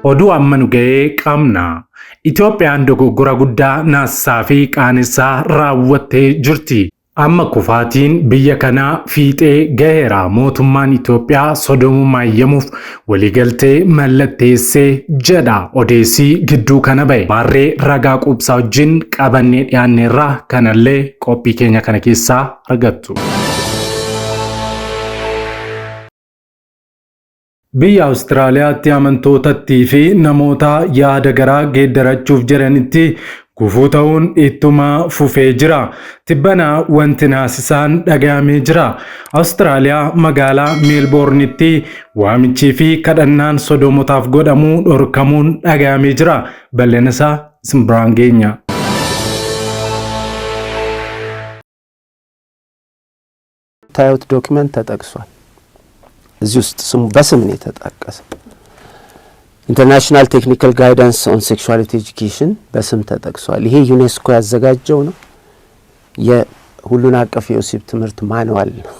oduu ammanu ga'ee qabna. Itoophiyaan dogoggora guddaa naassaa fi qaanessaa raawwattee jirti. Amma kufaatiin biyya kanaa fiixee gaheera. Mootummaan Itoophiyaa sodomummaa yemmuuf waliigaltee mallatteessee jedha odeessii gidduu kana ba'e. Maarree ragaa qubsaa wajjin qabannee dhiyaanneerraa kanallee qophii keenya kana keessaa argattu. Biyya Awustiraaliyaatti amantootatti fi namoota yaada garaa geeddarachuuf jiranitti gufuu ta'uun ittuma fufee jira. Tibbana wanti naasisaan dhaga'amee jira. Awustiraaliyaa magaalaa Meelboornitti waamichii fi kadhannaan sodomotaaf godhamuu dhorkamuun dhaga'amee jira. Bal'ina isaa simbiraan geenya. ታዩት ዶክመንት ተጠቅሷል። እዚህ ውስጥ ስሙ በስም ነው የተጠቀሰው። ኢንተርናሽናል ቴክኒካል ጋይዳንስ ኦን ሴክሹዋሊቲ ኤጁኬሽን በስም ተጠቅሷል። ይሄ ዩኔስኮ ያዘጋጀው ነው። የሁሉን አቀፍ የወሲብ ትምህርት ማንዋል ነው።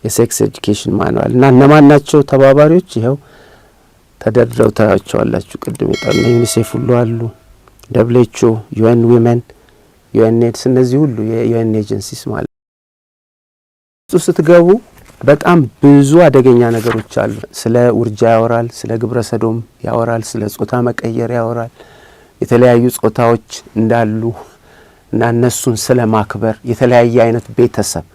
የሴክስ ኤጁኬሽን ማንዋል እና እነማን ናቸው ተባባሪዎች? ይሄው ተደርድረው ታያቸዋላችሁ። ቅድም የጠሩ ዩኒሴፍ ሁሉ አሉ፣ ደብሊውኤችኦ፣ ዩኤን ዊመን፣ ዩኤን ኤድስ፣ እነዚህ ሁሉ የዩኤን ኤጀንሲስ ማለት ነው። ስትገቡ በጣም ብዙ አደገኛ ነገሮች አሉ። ስለ ውርጃ ያወራል፣ ስለ ግብረ ሰዶም ያወራል፣ ስለ ጾታ መቀየር ያወራል። የተለያዩ ጾታዎች እንዳሉ እና እነሱን ስለ ማክበር የተለያየ አይነት ቤተሰብ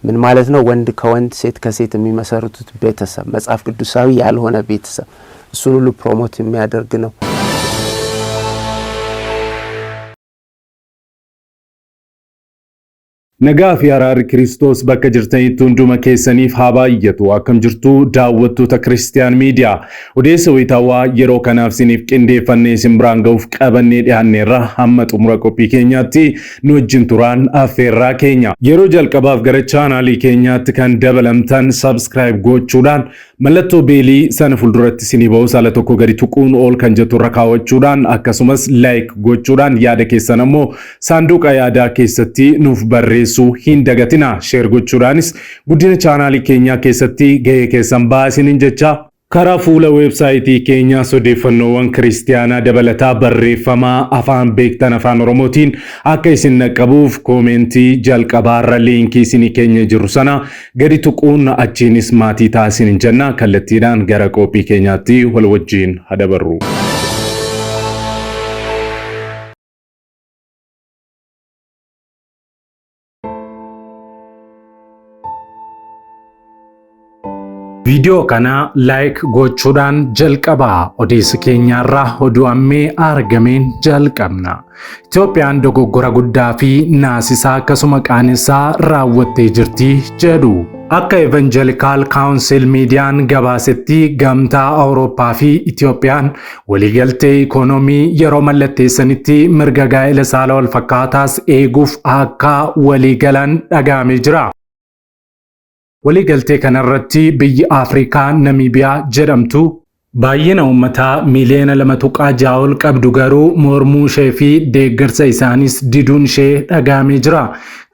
ምን ማለት ነው? ወንድ ከወንድ ሴት ከሴት የሚመሰርቱት ቤተሰብ፣ መጽሐፍ ቅዱሳዊ ያልሆነ ቤተሰብ፣ እሱን ሁሉ ፕሮሞት የሚያደርግ ነው። Nagaa fi araarri Kiristoos bakka jirtanitti hunduma keessaniif haa baay'atu. Akkam jirtu daawwattoota Kiristiyaan Miidiyaa. Odeessa wayitaawaa yeroo kanaaf siniif qindeeffannee isin biraan ga'uuf qabannee dhiyaanneerra hamma xumura qophii keenyaatti nu wajjin turaan affeerraa keenya. Yeroo jalqabaaf gara chaanaalii keenyaatti kan dabalamtan subscribe gochuudhaan mallattoo beelii sana fuulduratti isinii ba'u saala tokko gadi tuquun ol kan jettu irra kaawwachuudhaan akkasumas like gochuudhaan yaada keessan ammoo saanduqa yaadaa keessatti nuuf barreessu hin dagatina. Share gochuudhaanis guddina chaanaalii keenyaa keessatti gahee keessan baasiniin jecha karaa fuula weebsaayitii keenyaa odeeffannoowwan kiristiyaanaa dabalataa barreeffamaa afaan beektan afaan oromootiin akka isin naqqabuuf koomentii jalqabaarra liinkii isinii keenya jiru sana gadi tuquun achiinis maatii taasiniin jenna. Kallattiidhaan gara qophii keenyaatti wal wajjiin hadabarru. Video kana like gochuudhaan jalqabaa. Odeessa keenyaarraa oduu ammee argameen jalqabna. Itoophiyaan dogoggora guddaa fi naasisaa akkasuma qaanessaa raawwattee jirti jedhu. Akka Evangelical Council Mediaan gabaasetti gamtaa Awurooppaa fi Itoophiyaan waliigaltee ikoonoomii yeroo mallatteessanitti mirga gaa'ela saala wal fakkaataas eeguuf akka waliigalan dhaga'amee jira. Waliigaltee kanarratti biyyi Afrikaa Namiibiyaa jedhamtu baay'ina uummataa miliyoona 2.6 ol qabdu garuu mormuu ishee fi deeggarsa isaanis diduun ishee dhaga'amee jira.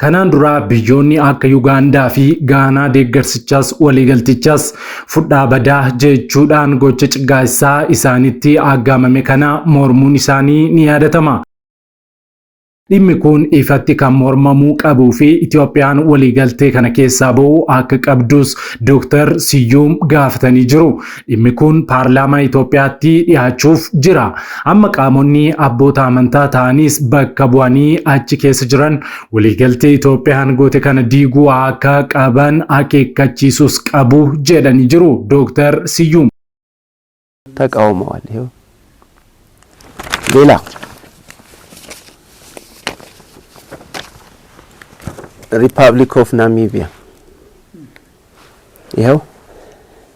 Kanaan dura biyyoonni akka Yugaandaa fi Gaanaa deeggarsichaas waliigaltichaas fudhaa badaa jechuudhaan gocha ciggaasaa isaanitti aggaamame kana mormuun isaanii ni yaadatama. Dhimmi kun ifatti kan mormamuu qabuu fi Itoophiyaan waliigaltee kana keessaa ba'uu akka qabdus Dr. Siyyuum gaafatanii jiru. Dhimmi kun paarlaamaa Itoophiyaatti dhiyaachuuf jira. Amma qaamonni abboota amantaa ta'anis bakka bu'anii achi keessa jiran waliigaltee Itoophiyaan goote kana diiguu akka qaban akeekkachiisus qabu jedhanii jiru Dr. Siyyuum. ተቃውመዋል። ይሄው ሌላ Republic of Namibia.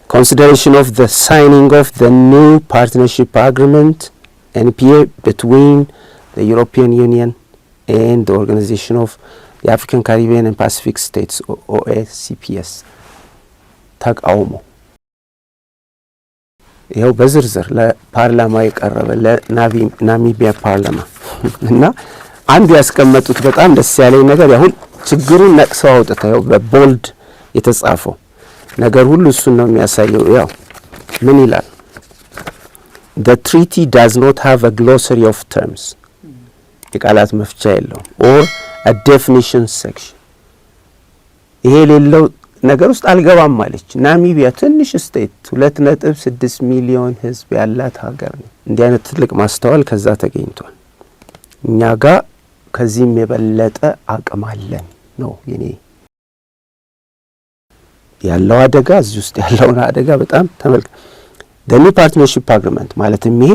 Consideration of the signing of the new partnership agreement NPA between the European Union and the Organization of the African, Caribbean and Pacific States OACPS. ተቃውሞ ይሄው በዝርዝር ለፓርላማ የቀረበ ለናሚቢያ ፓርላማ እና አንድ ያስቀመጡት በጣም ደስ ያለኝ ነገር ያሁን ችግሩን ነቅሰው አውጥተው በቦልድ የተጻፈው ነገር ሁሉ እሱን ነው የሚያሳየው። ያው ምን ይላል? the treaty does not have a glossary of terms የቃላት መፍቻ የለውም or a definition section ይሄ ሌለው ነገር ውስጥ አልገባም ማለች ናሚቢያ ትንሽ ስቴት 2.6 ሚሊዮን ህዝብ ያላት ሀገር ነው እንዲህ አይነት ትልቅ ማስተዋል ከዛ ተገኝቷል እኛ ጋር ከዚህም የበለጠ አቅም አለን ነው የኔ ያለው አደጋ እዚህ ውስጥ ያለውን አደጋ በጣም ተመልከ the new partnership agreement ማለትም ይሄ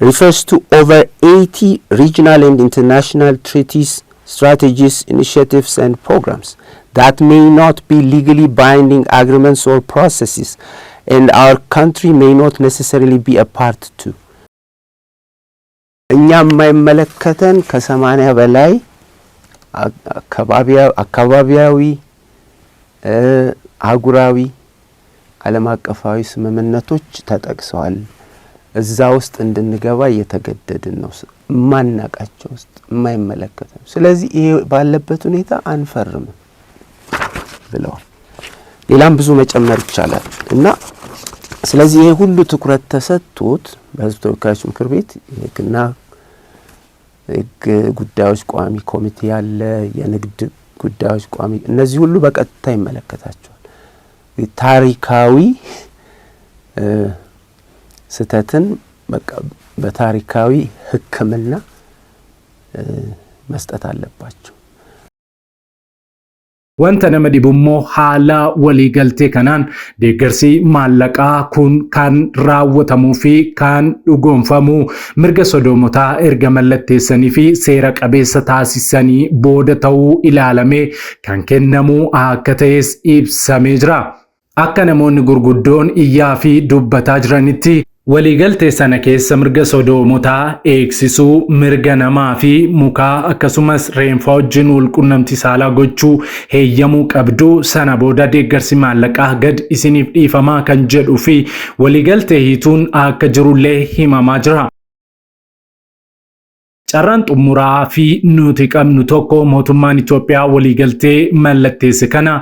refers to over 80 regional and international treaties strategies initiatives and programs that may not be legally binding agreements or processes and our country may not necessarily be a part to እኛ የማይመለከተን ከ80 በላይ አካባቢያዊ አጉራዊ ዓለም አቀፋዊ ስምምነቶች ተጠቅሰዋል እዛ ውስጥ እንድንገባ እየተገደድን ነው ማናቃቸው ውስጥ የማይመለከተን ስለዚህ ይሄ ባለበት ሁኔታ አንፈርም ብለዋል ሌላም ብዙ መጨመር ይቻላል እና ስለዚህ ይሄ ሁሉ ትኩረት ተሰጥቶት በህዝብ ተወካዮች ምክር ቤት የግና ጉዳዮች ቋሚ ኮሚቴ ያለ የንግድ ጉዳዮች ቋሚ እነዚህ ሁሉ በቀጥታ ይመለከታቸዋል ታሪካዊ ስተትን በታሪካዊ ህክምና መስጠት አለባቸው wanta nama dhibummoo haala walii galtee kanaan deeggarsi maallaqaa kun kan raawwatamuu fi kan dhugoomfamuu mirga sodoomotaa erga mallatteessanii fi seera qabeessa taasisanii booda ta'uu ilaalamee kan kennamuu akka ta'es ibsamee jira akka namoonni gurguddoon iyyaa fi dubbataa jiranitti waliigaltee sana keessa mirga sodoomotaa eegsisuu mirga namaa fi mukaa akkasumas reenfaa wajjin walqunnamtii saalaa gochuu heeyyamuu qabdu sana booda deeggarsi maallaqaa gad isiniif dhiifamaa kan jedhu fi waliigaltee hiituun akka jirullee himamaa jira Carraan xumuraa fi nuti qabnu tokko mootummaan Itoophiyaa waliigaltee mallatteesse kana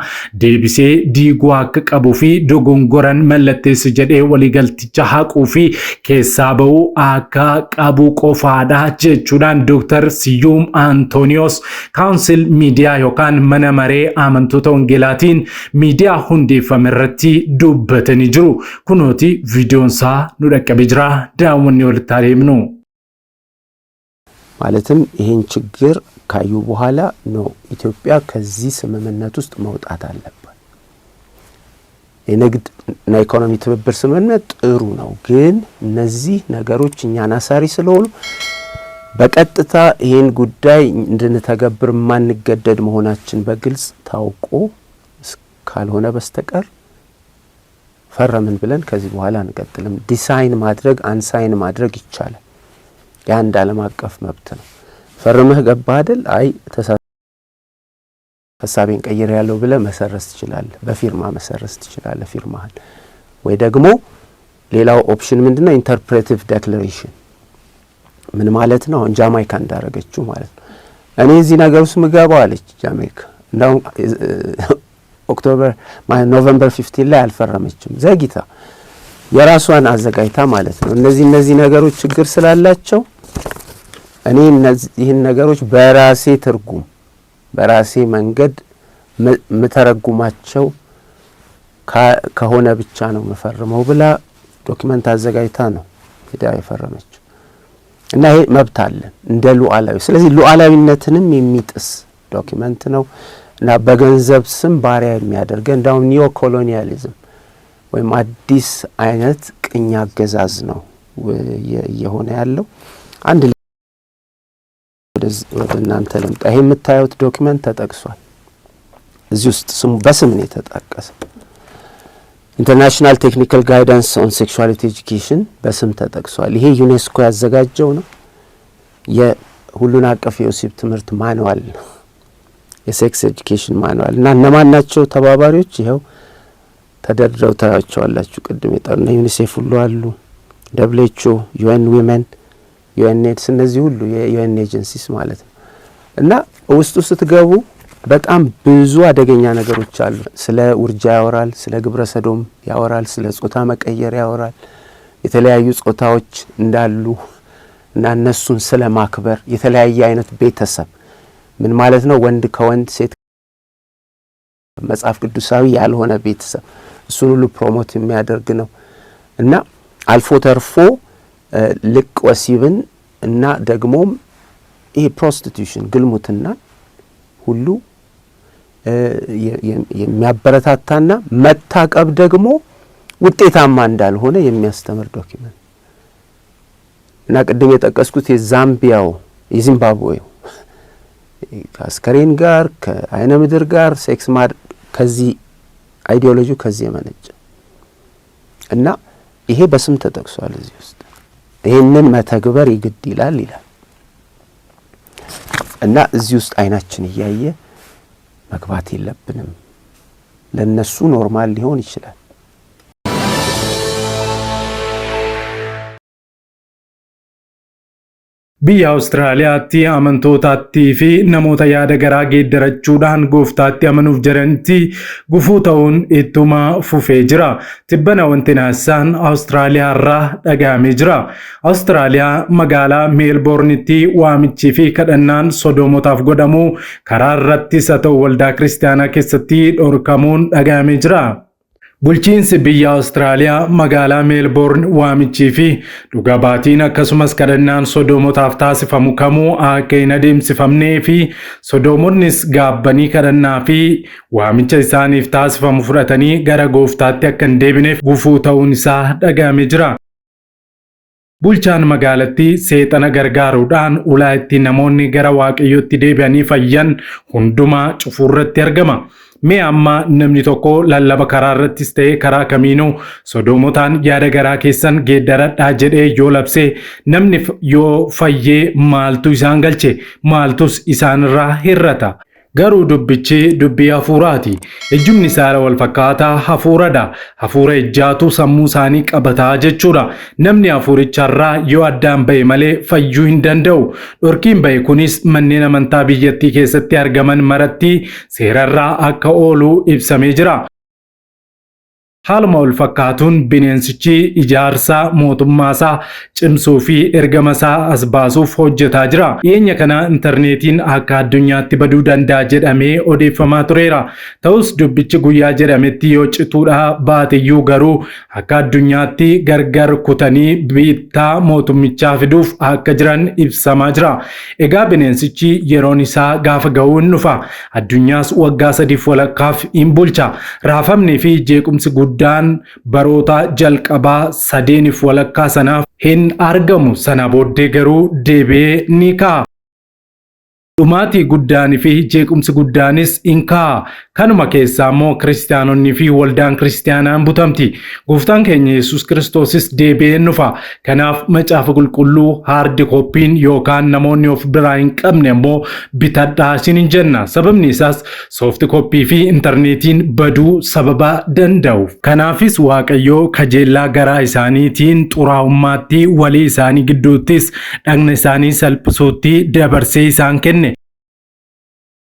deebisee diiguu akka qabu fi dogongoran mallatteesse jedhee waliigalticha haquu fi keessaa ba'uu akka qabu qofaadha jechuudhaan Dr. Siyuum Antooniyoos Kaawunsil Miidiyaa yookaan mana maree amantoota Wangeelaatiin miidiyaa hundeeffame irratti dubbatanii jiru. Kunooti viidiyoon isaa nu dhaqqabee jira. Daawwannee walitti adeemnu. ማለትም ይሄን ችግር ካዩ በኋላ ነው ኢትዮጵያ ከዚህ ስምምነት ውስጥ መውጣት አለባት። የንግድ እና ኢኮኖሚ ትብብር ስምምነት ጥሩ ነው፣ ግን እነዚህ ነገሮች እኛን አሳሪ ስለሆኑ በቀጥታ ይሄን ጉዳይ እንድንተገብር ማንገደድ መሆናችን በግልጽ ታውቆ ካልሆነ በስተቀር ፈረምን ብለን ከዚህ በኋላ አንቀጥልም። ዲሳይን ማድረግ አንሳይን ማድረግ ይቻላል። ያንድ ዓለም አቀፍ መብት ነው። ፈርመህ ገባ አይደል? አይ ሐሳቤን ቀይር ያለው ብለ መሰረዝ ትችላለህ። በፊርማ መሰረዝ ትችላለህ ፊርማህን። ወይ ደግሞ ሌላው ኦፕሽን ምንድነው? ኢንተርፕሬቲቭ ዲክላሬሽን። ምን ማለት ነው? ጃማይካ እንዳረገችው ማለት ነው። እኔ እዚህ ነገር ውስጥ ምገባው አለች ጃማይካ። እንደው ኖቬምበር 15 ላይ አልፈረመችም ዘግይታ የራሷን አዘጋጅታ ማለት ነው። እነዚህ ነገሮች ችግር ስላላቸው እኔ እነዚህን ነገሮች በራሴ ትርጉም በራሴ መንገድ መተረጉማቸው ከሆነ ብቻ ነው መፈረመው ብላ ዶክመንት አዘጋጅታ ነው ሄዳ የፈረመችው። እና ይሄ መብት አለ እንደ ሉዓላዊ። ስለዚህ ሉዓላዊነትንም የሚጥስ ዶክመንት ነው እና በገንዘብ ስም ባሪያ የሚያደርግ እንዳው ኒዮ ኮሎኒያሊዝም ወይም አዲስ አይነት ቅኝ አገዛዝ ነው የሆነ ያለው። አንድ ወደ እናንተ ልምጣ። ይሄ የምታዩት ዶክመንት ተጠቅሷል። እዚህ ውስጥ ስሙ በስም ነው የተጠቀሰው። ኢንተርናሽናል ቴክኒካል ጋይዳንስ ኦን ሴክሹዋሊቲ ኤጁኬሽን በስም ተጠቅሷል። ይሄ ዩኔስኮ ያዘጋጀው ነው። የሁሉን አቀፍ የወሲብ ትምህርት ማኑዋል ነው፣ የሴክስ ኤጁኬሽን ማኑዋል። እና እነማን ናቸው ተባባሪዎች? ይሄው ተደርድረው ታያቸዋላችሁ። ቅድም የጠሩና ዩኒሴፍ ሁሉ አሉ፣ ደብሊውኤችኦ፣ ዩኤን ዊመን፣ ዩኤንኤድስ፣ እነዚህ ሁሉ የዩኤን ኤጀንሲስ ማለት ነው። እና ውስጡ ስትገቡ በጣም ብዙ አደገኛ ነገሮች አሉ። ስለ ውርጃ ያወራል፣ ስለ ግብረ ሰዶም ያወራል፣ ስለ ጾታ መቀየር ያወራል። የተለያዩ ጾታዎች እንዳሉ እና እነሱን ስለማክበር የተለያየ አይነት ቤተሰብ ምን ማለት ነው ወንድ ከወንድ ሴት መጽሐፍ ቅዱሳዊ ያልሆነ ቤተሰብ እሱን ሁሉ ፕሮሞት የሚያደርግ ነው እና አልፎ ተርፎ ልቅ ወሲብን እና ደግሞም ይሄ ፕሮስቲቱሽን ግልሙትና ሁሉ የሚያበረታታና መታቀብ ደግሞ ውጤታማ እንዳልሆነ የሚያስተምር ዶክመንት እና ቅድም የጠቀስኩት የዛምቢያው የዚምባብዌው ከአስከሬን ጋር ከአይነ ምድር ጋር ሴክስ ከዚህ አይዲዮሎጂው ከዚህ የመነጨ እና ይሄ በስም ተጠቅሷል እዚህ ውስጥ ይሄንን መተግበር ይግድ ይላል እና እዚህ ውስጥ አይናችን እያየ መግባት የለብንም ለነሱ ኖርማል ሊሆን ይችላል Biyya Awustiraaliyaatti amantootaattii fi namoota yaada garaa geeddarachuudhaan gooftaatti amanuuf jiranitti gufuu ta'uun ittuma fufee jira. Tibbana wanti naasaan Awustiraaliyaa irraa dhaga'amee jira. Awustiraaliyaa magaalaa Meelboornitti waamichii fi kadhannaan sodoomotaaf godhamu karaa irrattis haa ta'u waldaa kiristaanaa keessatti dhorkamuun dhaga'amee jira. Bulchiinsi biyya Awustiraaliyaa magaalaa Meelboorn waamichii fi dhuga baatiin akkasumas kadhannaan sodoomotaaf taasifamu kamuu akka hin adeemsifamnee fi sodoomonnis gaabbanii kadhannaa fi waamicha isaaniif taasifamu fudhatanii gara gooftaatti akka hin deebineef gufuu ta'uun isaa dhaga'amee jira. Bulchaan magaalattii seexana gargaaruudhaan ulaa itti namoonni gara waaqayyootti deebi'anii fayyan hundumaa cufuurratti argama. Mee amma namni tokko lallaba karaa irrattis ta'ee karaa kamiinuu sodoomotaan yaada garaa keessan geeddaradhaa jedhee yoo labsee namni yoo fayyee maaltu isaan galche maaltus isaanirraa hirrata. Garuu dubbichi dubbii hafuuraati. Ejjumni isaanii wal fakkaataa hafuuradha. Hafuura ejjaatu sammuu isaanii qabataa jechuudha. Namni hafuuricharraa yoo addaan ba'e malee fayyuu hin danda'u. Dhorkiin ba'e kunis manneen amantaa biyyattii keessatti argaman maratti seerarraa akka oolu ibsamee jira. Haaluma wal fakkaatuun bineensichi ijaarsa mootummaasaa cimsuu fi ergamasaa as baasuuf hojjetaa jira. Dhiyeenya kana intarneetiin akka addunyaatti baduu danda'a jedhamee odeeffamaa tureera. Ta'us dubbichi guyyaa jedhametti yoo cituudhaa baateyyuu garuu akka addunyaatti gargar kutanii biittaa mootummichaa fiduuf akka jiran ibsamaa jira. Egaa bineensichi yeroon isaa gaafa ga'uun dhufa. Addunyaas waggaa 3 walakkaaf hin bulcha. Raafamnii fi jeequmsi guddaan baroota jalqabaa 3 walakkaa sanaaf hin argamu. Sana booddee garuu deebi'ee ni ka'a. Dhumaatii guddaanii fi jeequmsi guddaanis hin ka'a. Kanuma keessaa immoo kiristaanonni fi waldaan kiristaanaan butamti. Gooftaan keenya Yesuus Kiristoosis deebi'ee dhufa. Kanaaf macaafa qulqulluu haardi koppiin yookaan namoonni of biraa hin qabne immoo bitadhaa isiniin jenna. Sababni isaas soofti koppii fi intarneetiin baduu sababa danda'u. Kanaafis Waaqayyoo kajeellaa garaa isaaniitiin xuraa'ummaatti walii isaanii gidduuttis dhagna isaanii salphisuutti dabarsee isaan kenne.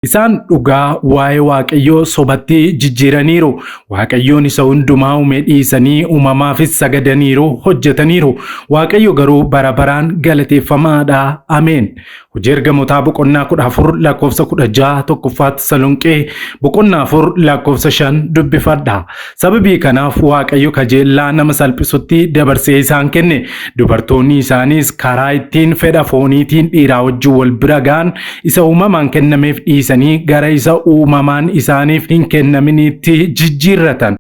Isaan dhugaa waa'ee Waaqayyoo sobatti jijjiiraniiru. Waaqayyoon isa hundumaa uume dhiisanii uumamaafis sagadaniiru, hojjetaniiru. Waaqayyo garuu bara baraan galateeffamaadha. Ameen. Hojii ergamootaa boqonnaa 14 lakkoofsa 16 tokkoffaa Tasalonqee boqonnaa 4 lakkoofsa 5 dubbifadha. Sababii kanaaf Waaqayyo kajeellaa nama salphisutti dabarsee isaan kenne. Dubartoonni isaaniis karaa ittiin fedha fooniitiin dhiiraa wajjin wal bira ga'an isa uumamaan kennameef dhiisanii gara isa uumamaan isaaniif hin kennaminitti jijjiirratan.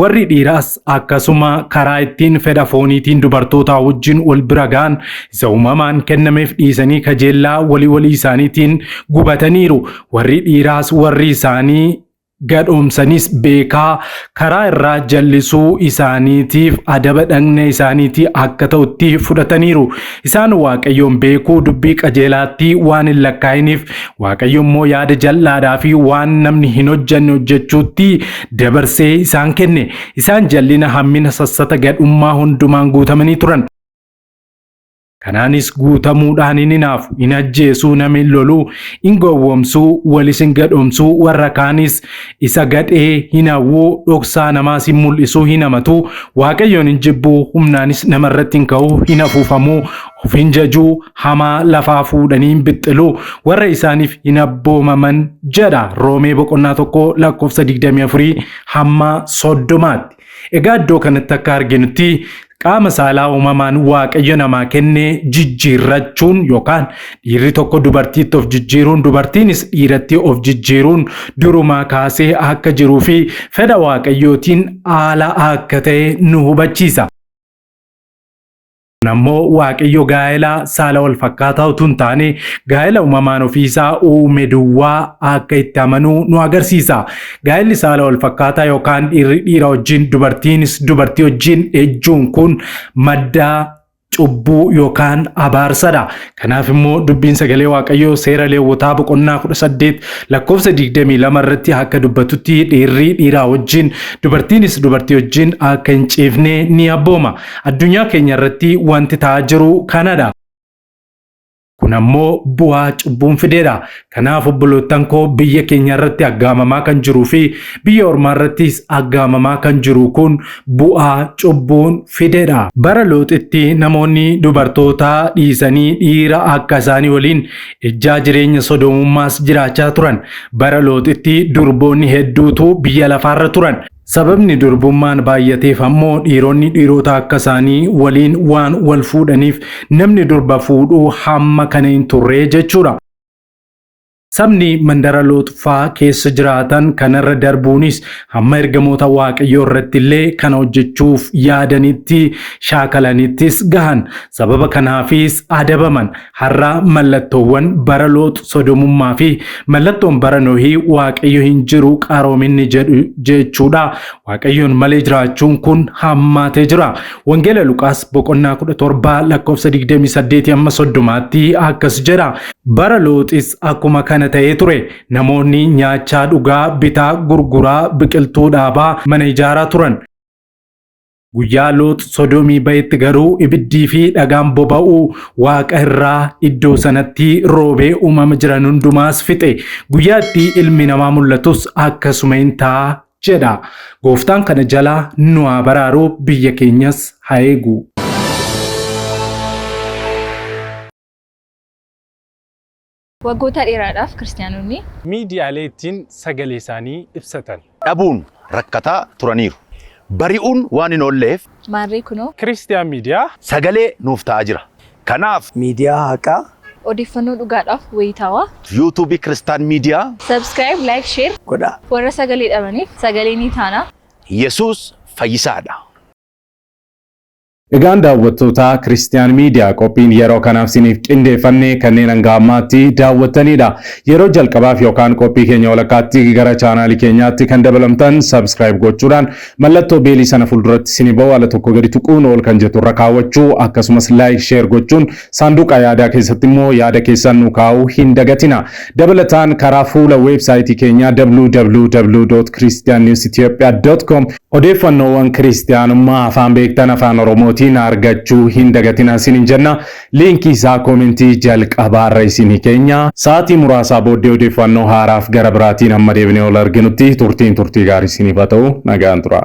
Warri dhiiraas akkasuma karaa ittiin fedha fooniitiin dubartoota wajjin wal bira ga'an isa uumamaan kennameef dhiisanii kajeellaa walii isaaniitiin gubataniiru. Warri dhiiraas warri isaanii gadhoomsanis beekaa karaa irraa jallisuu isaaniitiif adaba dhagna isaaniitii akka ta'utti fudhataniiru. Isaan Waaqayyoon beekuu dubbii qajeelaatti waan hin lakkaa'iniif Waaqayyo immoo yaada jal'aadhaa fi waan namni hin hojjenne hojjechuutti dabarsee isaan kenne. Isaan jallina hammina sassata gadhummaa hundumaan guutamanii turan. Kanaanis guutamuudhaan hin hinaafu, hin ajjeesuu, nama hin loluu, hin gowwoomsuu, walis hin gadhoomsuu, warra kaanis isa gadhee hin hawwuu, dhoksaa namaas hin mul'isuu, hin hamatuu, Waaqayyoon hin jibbuu, humnaanis namarratti hin ka'uu, hin afuufamuu, of hin jajuu, hamaa lafaa fuudhanii hin bixxiluu, warra isaaniif hin abboomaman jedha Roomee boqonnaa 1:24 hamma 30. Egaa iddoo kanatti akka arginutti qaama saalaa uumamaan Waaqayyo namaa kennee jijjiirrachuun yookaan dhiirri tokko dubartiitti of jijjiiruun dubartiinis dhiiratti of jijjiiruun durumaa kaasee akka jiruu fi fedha Waaqayyootiin haala akka ta'e nu hubachiisa. Nammoo Waaqayyo gaa'ela saala wal fakkaataa utuu hin taane gaa'ela uumamaan ofiisaa uume duwwaa akka itti amanuu nu agarsiisa. Gaa'elli saala wal fakkaataa yookaan dhiirri dhiira wajjin dubartiinis dubartii wajjin ejjuun kun madda cubbuu yookaan abaarsadha. Kanaaf immoo dubbiin sagalee Waaqayyoo seera Lewwotaa boqonnaa 18:22 irratti akka dubbatutti dhiirri dhiiraa wajjin dubartiinis dubartii wajjin akka hin ciifne ni abbooma. Addunyaa keenya irratti wanti ta'aa jiru kanadha. Kun ammoo bu'aa cubbuun fideedha. Kanaaf obboloottan koo biyya keenya irratti aggaamamaa kan jiruu fi biyya ormaa irrattis aggaamamaa kan jiru kun bu'aa cubbuun fideedha. Bara Looxitti namoonni dubartoota dhiisanii dhiira akka isaanii waliin ejjaa jireenya sodomummaas jiraachaa turan. Bara Looxitti durboonni hedduutu biyya lafaarra turan. Sababni durbummaan baay'ateef ammoo dhiironni dhiirota akka isaanii waliin waan wal fuudhaniif namni durba fuudhuu hamma kana hin turre jechuudha. Sabni mandara Looxfaa keessa jiraatan kanarra darbuunis hamma ergamoota Waaqayyoo irratti illee kana hojjechuuf yaadanitti shaakalaniittis gahan. Sababa kanaafis adabaman. Har'a mallattoowwan bara Loox sodomummaa fi mallattoon bara Nohii Waaqayyo hin jiru qaroominni jedhu jechuudha. Waaqayyoon malee jiraachuun kun hammaatee jira. Wangeela Luqaas boqonnaa 17:28-30tti akkas jedha. Bara Looxis akkuma kana ta'ee ture. Namoonni nyaachaa dhugaa bitaa gurguraa biqiltuu dhaabaa mana ijaaraa turan. Guyyaa Loox Sodomii bahetti garuu ibiddii fi dhagaan boba'uu Waaqa irraa iddoo sanatti roobee uumama jiran hundumaas fixe. Guyyaatti ilmi namaa mul'atus akkasuma hin ta'a jedha. Gooftaan kana jala nu haa baraaru, biyya keenyas haa eegu. Waggoota dheeraadhaaf kiristaanonni miidiyaalee ittiin sagalee isaanii ibsatan dhabuun rakkataa turaniiru. Bari'uun waan hin oolleef maarree kunoo Kiristiyaan miidiyaa sagalee nuuf ta'aa jira. Kanaaf miidiyaa haqaa odeeffannoo dhugaadhaaf wayitaawaa yuutuubii Kiristaan miidiyaa subscribe, like, share godhaa. warra sagalee dhabaniif sagalee ni taana. Yesuus fayyisaadha. Egaan daawwattoota Kiristiyaan miidiyaa qophiin yeroo kanaaf siniif qindeeffannee kanneen hanga ammaatti daawwattanidha. Yeroo jalqabaaf yookaan qophii keenya walakkaatti gara chaanaalii keenyaatti kan dabalamtan subscribe gochuudhaan mallattoo beelii sana fuulduratti sinii ba'u ala tokko gadi tuquun ol kan jettu irra kaawwachuu akkasumas like share gochuun saanduqa yaadaa keessatti immoo yaada keessan nu kaa'uu hin dagatina. Dabalataan karaa fuula weebsaayitii keenyaa www.christiannewsethiopia.com odeeffannoowwan kiristiyaanummaa afaan beektan afaan Oromoo argachuu hin dagatina isiniin jenna. Liinkii isaa koomentii jalqabaarra isinii keenya. Sa'aatii muraasaa booddee odeeffannoo haaraaf gara biraatiin amma deebinee ol arginutti turtii gaarii isiniif haa ta'u. Nagaan tura.